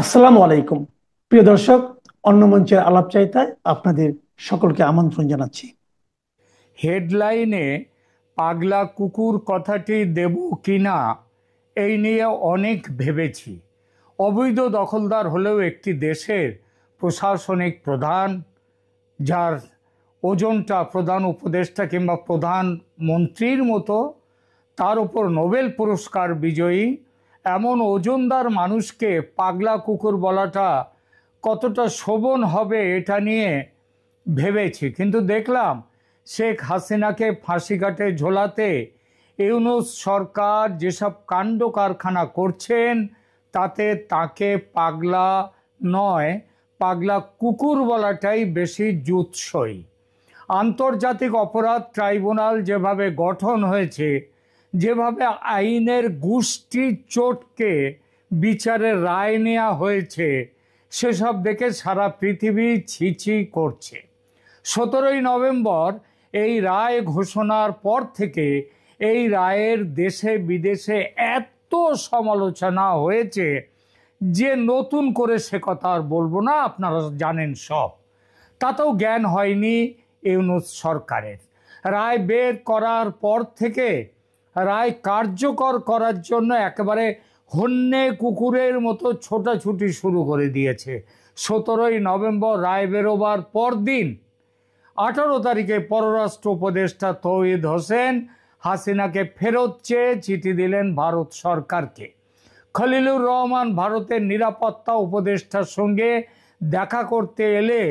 আসসালামু আলাইকুম। প্রিয় দর্শক, অন্য মঞ্চের আলাপচারিতায় আপনাদের সকলকে আমন্ত্রণ জানাচ্ছি। হেডলাইনে পাগলা কুকুর কথাটি দেব কিনা এই নিয়ে অনেক ভেবেছি। অবৈধ দখলদার হলেও একটি দেশের প্রশাসনিক প্রধান, যার ওজনটা প্রধান উপদেষ্টা কিংবা প্রধানমন্ত্রীর মতো, তার উপর নোবেল পুরস্কার বিজয়ী এমন ওজনদার মানুষকে পাগলা কুকুর বলাটা কতটা শোভন হবে এটা নিয়ে ভেবেছি। কিন্তু দেখলাম শেখ হাসিনাকে ফাঁসিকাঠে ঝোলাতে ইউনূস সরকার যেসব কাণ্ড কারখানা করছেন, তাতে তাকে পাগলা নয়, পাগলা কুকুর বলাটাই বেশি জুৎসই। আন্তর্জাতিক অপরাধ ট্রাইব্যুনাল যেভাবে গঠন হয়েছে, যেভাবে আইনের গুষ্টি চটকে বিচারের রায় নেওয়া হয়েছে, সেসব দেখে সারা পৃথিবী ছিছি করছে। 17ই নভেম্বর এই রায় ঘোষণার পর থেকে এই রায়ের দেশে বিদেশে এত সমালোচনা হয়েছে যে নতুন করে সে কথা আর বলবো না, আপনারা জানেন সব। তাতেও জ্ঞান হয়নি ইউনূস সরকারের। রায় বের করার পর থেকে রায় কার্যকর করার জন্য একেবারে হন্যে কুকুরের মতো ছোটাছুটি শুরু করে দিয়েছে। 17ই নভেম্বর রায় বেরোবার পরদিন 18 তারিখে পররাষ্ট্র উপদেষ্টা তৌহিদ হোসেন হাসিনাকে ফেরত চেয়ে চিঠি দিলেন ভারত সরকারকে। খলিলুর রহমান ভারতের নিরাপত্তা উপদেষ্টার সঙ্গে দেখা করতে এলে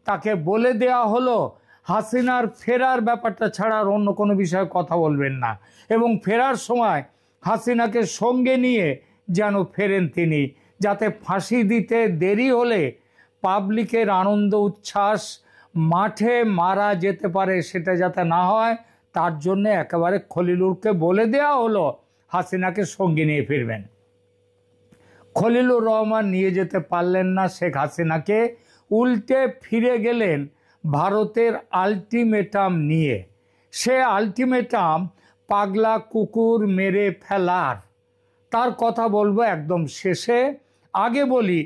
তাকে বলে দেয়া হলো হাসিনার ফেরার ব্যাপারটা ছাড়া আর অন্য কোনো বিষয়ে কথা বলবেন না, এবং ফেরার সময় হাসিনাকে সঙ্গে নিয়ে যেন ফেরেন তিনি, যাতে ফাঁসি দিতে দেরি হলে পাবলিকের আনন্দ উচ্ছ্বাস মাঠে মারা যেতে পারে, সেটা যাতে না হয় তার জন্য একেবারে খলিলুরকে বলে দেওয়া হলো হাসিনাকে সঙ্গে নিয়ে ফিরবেন। খলিলুর রহমান নিয়ে যেতে পারলেন না শেখ হাসিনাকে, উল্টে ফিরে গেলেন ভারতের আলটিমেটাম নিয়ে। সে আলটিমেটাম পাগলা কুকুর মেরে ফেলার। তার কথা বলবো একদম শেষে। আগে বলি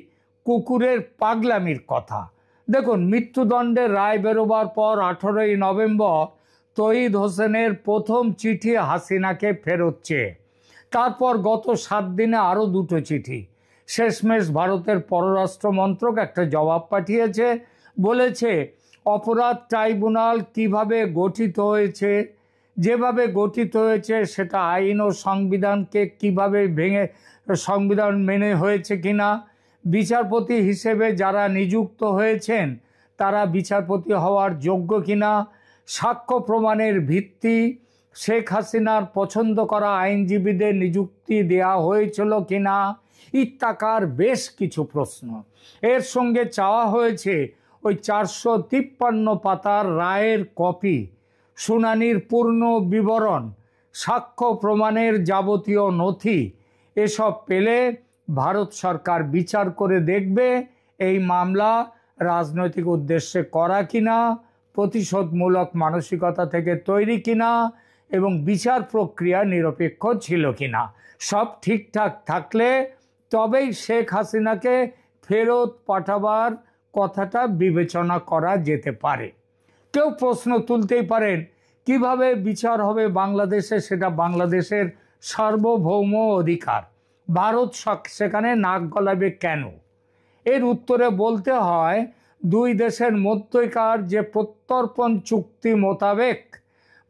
কুকুরের পাগলামির কথা। দেখুন, মৃত্যুদণ্ডের রায় বেরোবার পর 18ই নভেম্বর তৌহিদ হোসেনের প্রথম চিঠি হাসিনাকে ফেরত চেয়ে, তারপর গত 7 দিনে আরও 2টো চিঠি। শেষমেশ ভারতের পররাষ্ট্র মন্ত্রক একটা জবাব পাঠিয়েছে, বলেছে অপরাধ ট্রাইব্যুনাল কিভাবে গঠিত হয়েছে, যেভাবে গঠিত হয়েছে সেটা আইন ও সংবিধানকে কিভাবে ভেঙে, সংবিধান মেনে হয়েছে কিনা, বিচারপতি হিসেবে যারা নিযুক্ত হয়েছেন তারা বিচারপতি হওয়ার যোগ্য কিনা, সাক্ষ্য প্রমাণের ভিত্তি, শেখ হাসিনার পছন্দ করা আইনজীবীদের নিযুক্তি দেয়া হয়েছিল কিনা, ইত্যাকার বেশ কিছু প্রশ্ন। এর সঙ্গে চাওয়া হয়েছে ওই 453 পাতার রায়ের কপি, শুনানির পূর্ণ বিবরণ, সাক্ষ্য প্রমাণের যাবতীয় নথি। এসব পেলে ভারত সরকার বিচার করে দেখবে এই মামলা রাজনৈতিক উদ্দেশ্যে করা কিনা, প্রতিশোধমূলক মানসিকতা থেকে তৈরি কিনা, এবং বিচার প্রক্রিয়া নিরপেক্ষ ছিল কিনা। সব ঠিকঠাক থাকলে তবেই শেখ হাসিনাকে ফেরত পাঠাবার কথাটা বিবেচনা করা যেতে পারে। কেউ প্রশ্ন তুলতেই পারেন কিভাবে বিচার হবে বাংলাদেশে, সেটা বাংলাদেশের সার্বভৌম অধিকার, ভারত সেখানে নাক গলাবে কেন? এর উত্তরে বলতে হয়, দুই দেশের মধ্যকার যে প্রত্যর্পণ চুক্তি মোতাবেক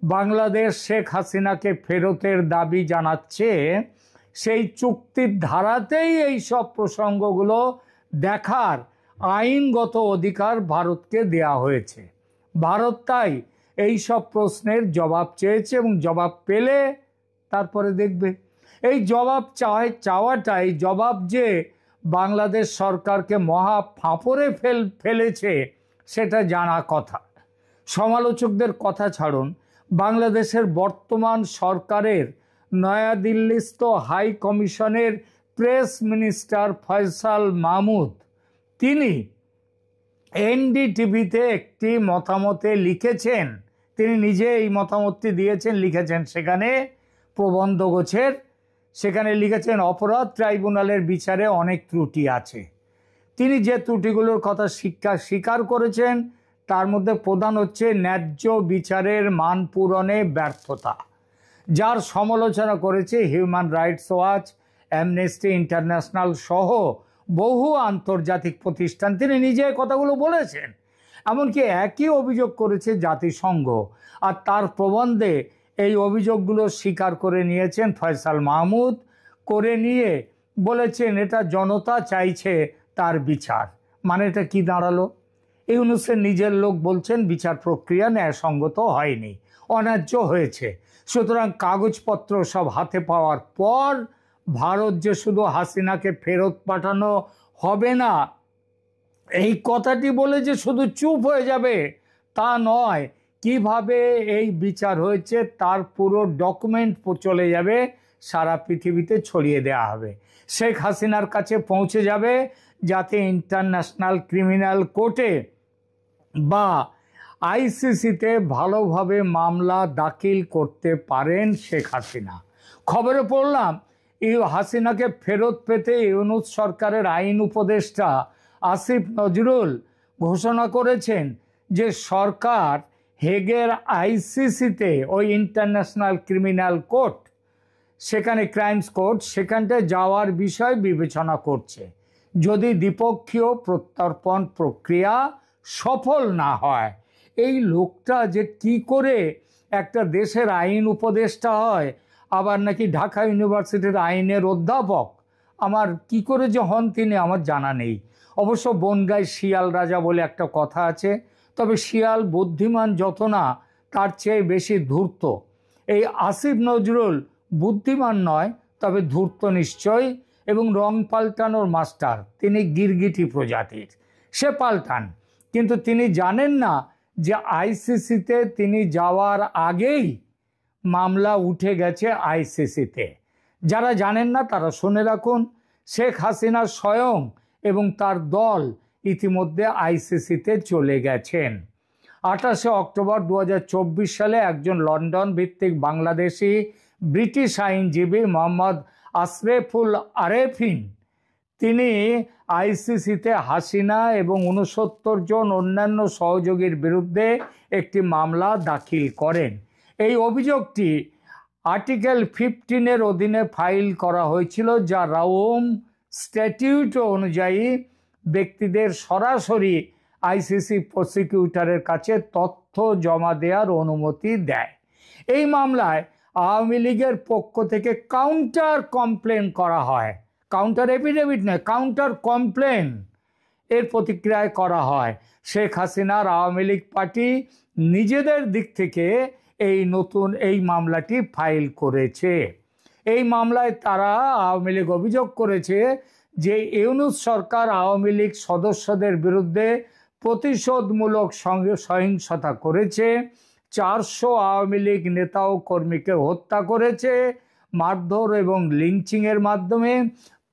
বাংলাদেশ শেখ হাসিনাকে ফেরতের দাবি জানাচ্ছে, সেই চুক্তির ধারাতেই এই সব প্রসঙ্গগুলো দেখার আইনগত অধিকার ভারতকে দেয়া হয়েছে। ভারত তাই এই সব প্রশ্নের জবাব চেয়েছে, এবং জবাব পেলে তারপরে দেখবে। এই জবাব চাওয়াটাই জবাব যে বাংলাদেশ সরকারকে মহা ফাঁপড়ে ফেলেছে সেটা জানা কথা। সমালোচকদের কথা ছাড়ুন, বাংলাদেশের বর্তমান সরকারের নয়াদিল্লিস্থ হাই কমিশনের প্রেস মিনিস্টার ফয়সাল মাহমুদ, তিনি এনডিটিভিতে একটি মতামতে লিখেছেন, তিনি নিজে এই মতামতটি দিয়েছেন, লিখেছেন সেখানে প্রবন্ধ গোছের, সেখানে লিখেছেন অপরাধ ট্রাইব্যুনালের বিচারে অনেক ত্রুটি আছে। তিনি যে ত্রুটিগুলোর কথা স্বীকার করেছেন তার মধ্যে প্রধান হচ্ছে ন্যায্য বিচারের মান পূরণে ব্যর্থতা, যার সমালোচনা করেছে human rights watch, amnesty international সহ বহু আন্তর্জাতিক প্রতিষ্ঠান। তিনি নিজে কথাগুলো বলেছেন। এমনকি একই অভিযোগ করেছে জাতিসংঘ, আর তার প্রবন্ধে এই অভিযোগগুলো স্বীকার করে নিয়েছেন ফয়সাল মাহমুদ, করে নিয়ে বলেছেন এটা জনতা চাইছে তার বিচার। মানে এটা কি দাঁড়ালো? ইউনূসের নিজের লোক বলছেন বিচার প্রক্রিয়া ন্যায়সঙ্গত হয়নি, অন্যায্য হয়েছে। সুতরাং কাগজপত্র সব হাতে পাওয়ার পর ভারত যে শুধু হাসিনাকে ফেরত পাঠানো হবে না এই কথাটি বলে যে শুধু চুপ হয়ে যাবে তা নয়, কিভাবে এই বিচার হয়েছে তার পুরো ডকুমেন্ট চলে যাবে, সারা পৃথিবীতে ছড়িয়ে দেওয়া হবে, শেখ হাসিনার কাছে পৌঁছে যাবে, যাতে ইন্টারন্যাশনাল ক্রিমিনাল কোর্টে বা আইসিসিতে ভালোভাবে মামলা দাখিল করতে পারেন শেখ হাসিনা। খবরে পড়লাম হাসিনাকে ফেরত পেতে ইউনূস সরকারের আইন উপদেষ্টা আসিফ নজরুল ঘোষণা করেছেন যে সরকার হেগের আইসিসিতে, ওই ইন্টারন্যাশনাল ক্রিমিনাল কোর্ট, সেখানে ক্রাইমস কোর্ট, সেখানটায় যাওয়ার বিষয় বিবেচনা করছে যদি দ্বিপক্ষীয় প্রত্যর্পণ প্রক্রিয়া সফল না হয়। এই লোকটা যে কি করে একটা দেশের আইন উপদেষ্টা হয়, আবার নাকি ঢাকা ইউনিভার্সিটির আইনের অধ্যাপক, আমার কি করে যে হন তিনি আমার জানা নেই। অবশ্য বনগাঁয় শিয়াল রাজা বলে একটা কথা আছে, তবে শিয়াল বুদ্ধিমান যত না তার চেয়ে বেশি ধূর্ত। এই আসিফ নজরুল বুদ্ধিমান নয়, তবে ধূর্ত নিশ্চয়, এবং রং পাল্টানোর মাস্টার। তিনি গিরগিটি প্রজাতির, সে পাল্টান, কিন্তু তিনি জানেন না যে আইসিসিতে তিনি যাওয়ার আগেই মামলা উঠে গেছে আইসিসিতে। যারা জানেন না তারা শুনে রাখুন, শেখ হাসিনা স্বয়ং এবং তার দল ইতিমধ্যে আইসিসিতে চলে গেছেন। 28শে অক্টোবর 2024 সালে একজন লন্ডন ভিত্তিক বাংলাদেশি ব্রিটিশ আইনজীবী মোহাম্মদ আশরাফুল আরেফিন, তিনি আইসিসিতে হাসিনা এবং 69 জন অন্যান্য সহযোগীর বিরুদ্ধে একটি মামলা দাখিল করেন। এই অভিযোগটি আর্টিকেল 15-এর অধীনে ফাইল করা হয়েছিল, যা রোম স্ট্যাটিউট অনুযায়ী ব্যক্তিদের সরাসরি আইসিসি প্রসিকিউটরের কাছে তথ্য জমা দেওয়ার অনুমতি দেয়। এই মামলায় আওয়ামী লীগের পক্ষ থেকে কাউন্টার কমপ্লেন করা হয়, কাউন্টার এফিডেভিট নয়, কাউন্টার কমপ্লেন এর প্রতিক্রিয়ায় করা হয়। শেখ হাসিনার আওয়ামী লীগ পার্টি নিজেদের দিক থেকে এই মামলাটি ফাইল করেছে। এই মামলায় তারা আওয়ামী লীগ অভিযোগ করেছে যে ইউনূস সরকার আওয়ামী লীগ সদস্যদের বিরুদ্ধে প্রতিশোধমূলক সহিংসতা করেছে, 400 আওয়ামী লীগ নেতা ও কর্মীকে হত্যা করেছে মারধর এবং লিঞ্চিংয়ের মাধ্যমে,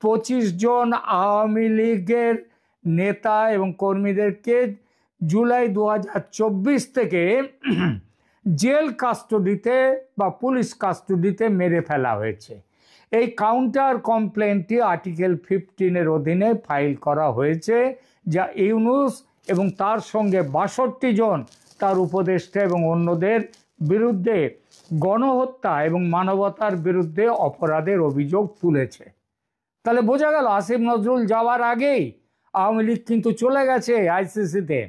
25 জন আওয়ামী লীগের নেতা এবং কর্মীদেরকে জুলাই 2024 থেকে জেল কাস্টডিতে বা পুলিশ কাস্টডিতে মেরে ফেলা হয়েছে। এই কাউন্টার কমপ্লেনটি আর্টিকেল 15-এর অধীনে ফাইল করা হয়েছে, যা ইউনূস এবং তার সঙ্গে 62 জন তার উপদেষ্টা এবং অন্যদের বিরুদ্ধে গণহত্যা এবং মানবতার বিরুদ্ধে অপরাধের অভিযোগ তুলেছে। তাহলে বোঝা গেল আসিফ নজরুল যাওয়ার আগেই আওয়ামী লীগ কিন্তু চলে গেছে আইসিসিতে।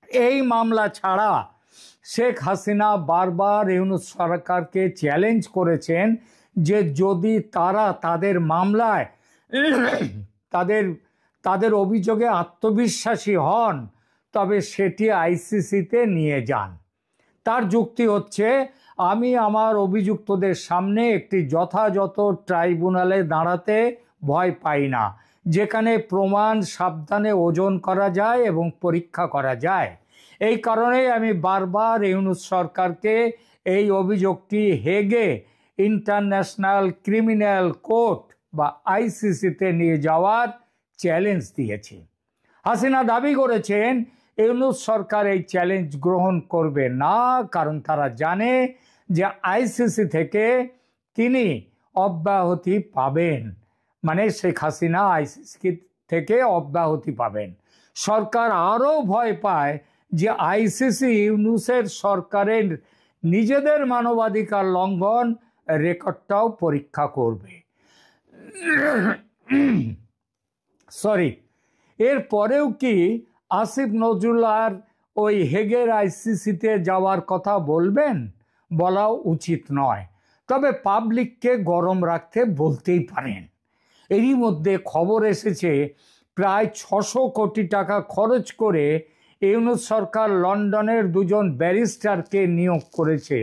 এই মামলা ছাড়া শেখ হাসিনা বারবার ইউনূস সরকারকে চ্যালেঞ্জ করেছেন যে যদি তারা তাদের মামলায় তাদের অভিযোগে আত্মবিশ্বাসী হন তবে সেটি আইসিসিতে নিয়ে যান। তার যুক্তি হচ্ছে, আমি আমার অভিযুক্তদের সামনে একটি যথাযথ ট্রাইব্যুনালে দাঁড়াতে ভয় পাই না, যেখানে প্রমাণ সাবধানে ওজন করা যায় এবং পরীক্ষা করা যায়। এই কারণেই আমি বারবার ইউনূস সরকারকে এই অভিযোগটি হেগে ইন্টারন্যাশনাল ক্রিমিনাল কোর্ট বা আইসিসিতে নিয়ে যাওয়ার চ্যালেঞ্জ দিয়েছি। হাসিনা দাবি করেছেন ইউনূস সরকার এই চ্যালেঞ্জ গ্রহণ করবে না, কারণ তারা জানে যে আইসিসি থেকে তিনি অব্যাহতি পাবেন, মানে শেখ হাসিনা আইসিসি থেকে অব্যাহতি পাবেন। সরকার আরও ভয় পায় যে আইসিসি ইউনূসের সরকারের নিজেদের মানবাধিকার লঙ্ঘন রেকর্ডটাও পরীক্ষা করবে। সরি, এরপরেও কি আসিফ নজরুল আর ওই হেগের আইসিসিতে যাওয়ার কথা বলবেন? বলা উচিত নয়, তবে পাবলিককে গরম রাখতে বলতেই পারেন। এরই মধ্যে খবর এসেছে প্রায় 600 কোটি টাকা খরচ করে ইউনূস সরকার লন্ডনের দুজন ব্যারিস্টারকে নিয়োগ করেছে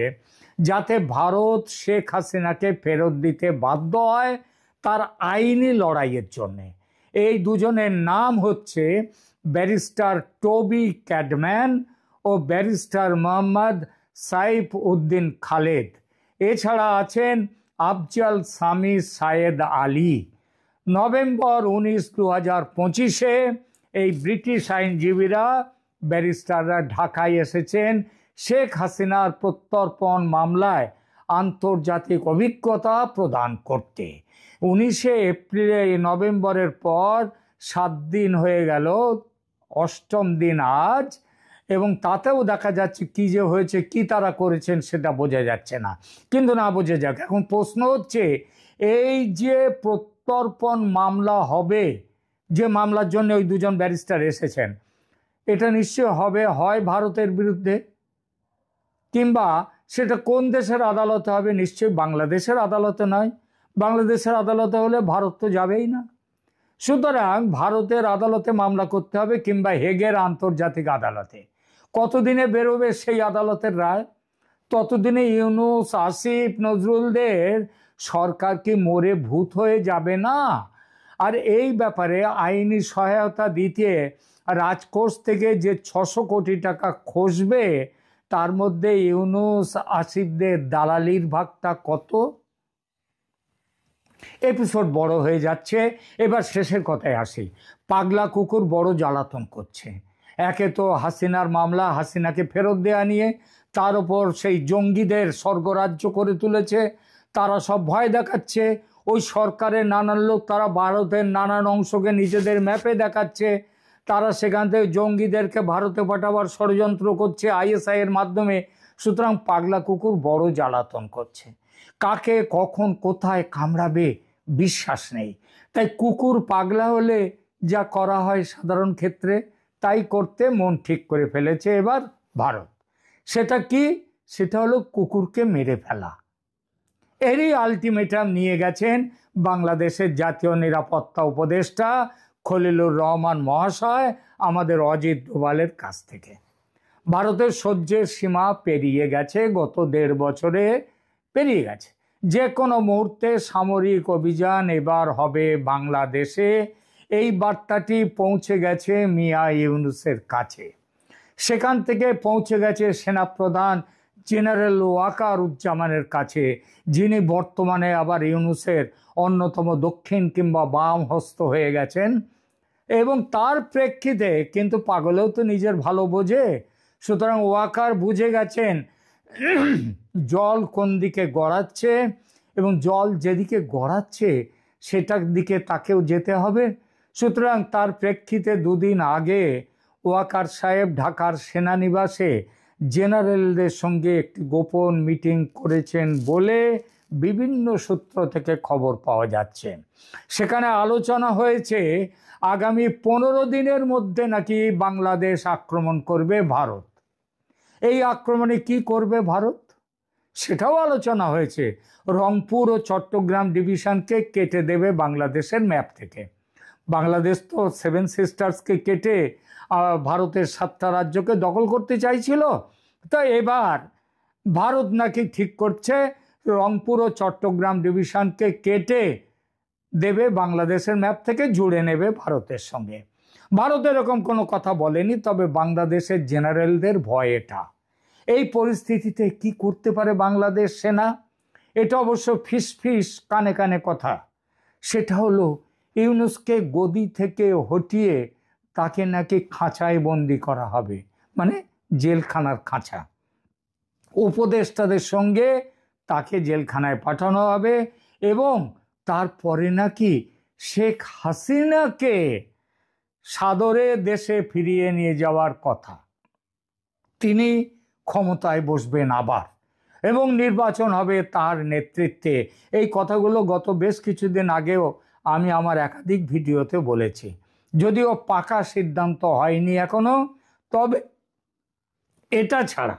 যাতে ভারত শেখ হাসিনাকে ফেরত দিতে বাধ্য হয় তার আইনি লড়াইয়ের জন্যে। এই দুজনের নাম হচ্ছে ব্যারিস্টার টবি ক্যাডম্যান ও ব্যারিস্টার মোহাম্মদ সাইফ উদ্দিন খালেদ। এছাড়া আছেন আফজাল সামি সায়েদ আলী। নভেম্বর 19, 2025-এ এই ব্রিটিশ আইনজীবীরা ব্যারিস্টাররা ঢাকায় এসেছেন শেখ হাসিনার প্রত্যর্পণ মামলায় আন্তর্জাতিক অভিজ্ঞতা প্রদান করতে। 19 এপ্রিলে নভেম্বরের পর 7 দিন হয়ে গেল, 8ম দিন আজ, এবং তাতেও দেখা যাচ্ছে কি যে হয়েছে, কি তারা করেছেন সেটা বোঝা যাচ্ছে না। কিন্তু না বোঝা যাক, এখন প্রশ্ন হচ্ছে এই যে প্রত্যর্পণ মামলা হবে, যে মামলার জন্য ওই দুজন ব্যারিস্টার এসেছেন, এটা নিশ্চয় হবে হয় ভারতের বিরুদ্ধে, কিংবা সেটা কোন দেশের আদালতে হবে? নিশ্চয়ই বাংলাদেশের আদালতে নয়। বাংলাদেশের আদালতে হলে ভারত তো যাবেই না। সুতরাং ভারতের আদালতে মামলা করতে হবে, কিংবা হেগের আন্তর্জাতিক আদালতে। কতদিনে বেরোবে সেই আদালতের রায়? ততদিনে ইউনূস, আসিফ নজরুলদের সরকার কি মরে ভূত হয়ে যাবে না? আর এই ব্যাপারে আইনি সহায়তা দিতে রাজকোষ থেকে যে 600 কোটি টাকা খসবে, তার মধ্যে ইউনূস আসিফদের দালালির ভাগটা কত? এপিসোড বড় হয়ে যাচ্ছে, এবার শেষের কথায় আসি। পাগলা কুকুর বড় জ্বালাতন করছে। একে তো হাসিনার মামলা, হাসিনাকে ফেরত দেয়া নিয়ে, তার উপর সেই জঙ্গিদের স্বর্গরাজ্য করে তুলেছে। তারা সব ভয় দেখাচ্ছে। ওই সরকারের নানান লোক, তারা ভারতের নানান অংশকে নিজেদের ম্যাপে দেখাচ্ছে। তারা সেখান থেকে জঙ্গিদেরকে ভারতে পাঠাবার ষড়যন্ত্র করছে আইএসআই এর মাধ্যমে। সুতরাং পাগলা কুকুর বড় জ্বালাতন করছে। কাকে কখন কোথায় কামড়াবে বিশ্বাস নেই। তাই কুকুর পাগলা হলে যা করা হয় সাধারণ ক্ষেত্রে, তাই করতে মন ঠিক করে ফেলেছে এবার ভারত। সেটা কি? সেটা হলো কুকুরকে মেরে ফেলা। এরই আলটিমেটাম নিয়ে গেছেন বাংলাদেশের জাতীয় নিরাপত্তা উপদেষ্টা খলিলুর রহমান মহাশয় আমাদের অজিত ডোভালের কাছ থেকে। ভারতের সহ্যের সীমা পেরিয়ে গেছে, গত 1.5 বছরে পেরিয়ে গেছে। যে কোনো মুহূর্তে সামরিক অভিযান এবার হবে বাংলাদেশে, এই বার্তাটি পৌঁছে গেছে মিয়া ইউনূসের কাছে। সেখান থেকে পৌঁছে গেছে সেনাপ্রধান জেনারেল ওয়াকারুজ্জামানের কাছে, যিনি বর্তমানে আবার ইউনূসের অন্যতম দক্ষিণ কিংবা বাম হস্ত হয়ে গেছেন। এবং তার প্রেক্ষিতে কিন্তু পাগলেও তো নিজের ভালো বোঝে। সুতরাং ওয়াকার বুঝে গেছেন জল কোন দিকে গড়াচ্ছে, এবং জল যেদিকে গড়াচ্ছে সেটার দিকে তাকেও যেতে হবে। সুতরাং তার প্রেক্ষিতে 2 দিন আগে ওয়াকার সাহেব ঢাকার সেনানিবাসে জেনারেলদের সঙ্গে একটি গোপন মিটিং করেছেন বলে বিভিন্ন সূত্র থেকে খবর পাওয়া যাচ্ছে। সেখানে আলোচনা হয়েছে আগামী 15 দিনের মধ্যে নাকি বাংলাদেশ আক্রমণ করবে ভারত। এই আক্রমণে কি করবে ভারত সেটাও আলোচনা হয়েছে। রংপুর ও চট্টগ্রাম ডিভিশনকে কেটে দেবে বাংলাদেশের ম্যাপ থেকে। বাংলাদেশ তো 7 সিস্টার্সকে কেটে ভারতের 7টা রাজ্যকে দখল করতে চাইছিল। তো এবার ভারত নাকি ঠিক করছে রংপুর ও চট্টগ্রাম ডিভিশনকে কেটে দেবে বাংলাদেশের ম্যাপ থেকে, জুড়ে নেবে ভারতের সঙ্গে। ভারত এরকম কোনো কথা বলেনি, তবে বাংলাদেশের জেনারেলদের ভয় এটা। এই পরিস্থিতিতে কি করতে পারে বাংলাদেশ সেনা? এটা অবশ্য ফিস কানে কানে কথা। সেটা হলো ইউনূসকে গদি থেকে হটিয়ে তাকে নাকি খাঁচায় বন্দি করা হবে, মানে জেলখানার খাঁচা। উপদেষ্টাদের সঙ্গে তাকে জেলখানায় পাঠানো হবে, এবং তারপরে নাকি শেখ হাসিনাকে সাদরে দেশে ফিরিয়ে নিয়ে যাওয়ার কথা। তিনি ক্ষমতায় বসবেন আবার এবং নির্বাচন হবে তার নেতৃত্বে। এই কথাগুলো গত বেশ কিছুদিন আগেও আমি আমার একাধিক ভিডিওতে বলেছি। যদিও পাকা সিদ্ধান্ত হয়নি এখনো, তবে এটা ছাড়া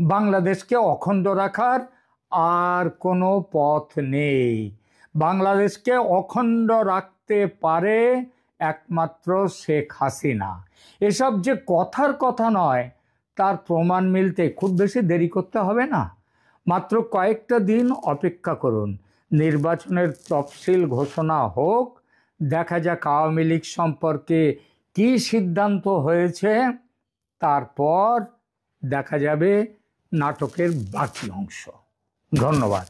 বাংলাদেশকে অখণ্ড রাখার আর কোনো পথ নেই। বাংলাদেশকে অখণ্ড রাখতে পারে একমাত্র শেখ হাসিনা। এসব যে কথার কথা নয়, তার প্রমাণ মিলতে খুব বেশি দেরি করতে হবে না। মাত্র কয়েকটা দিন অপেক্ষা করুন, নির্বাচনের তফসিল ঘোষণা হোক, দেখা যাক আওয়ামী লীগ সম্পর্কে কী সিদ্ধান্ত হয়েছে, তারপর দেখা যাবে নাটকের বাকি অংশ। ধন্যবাদ।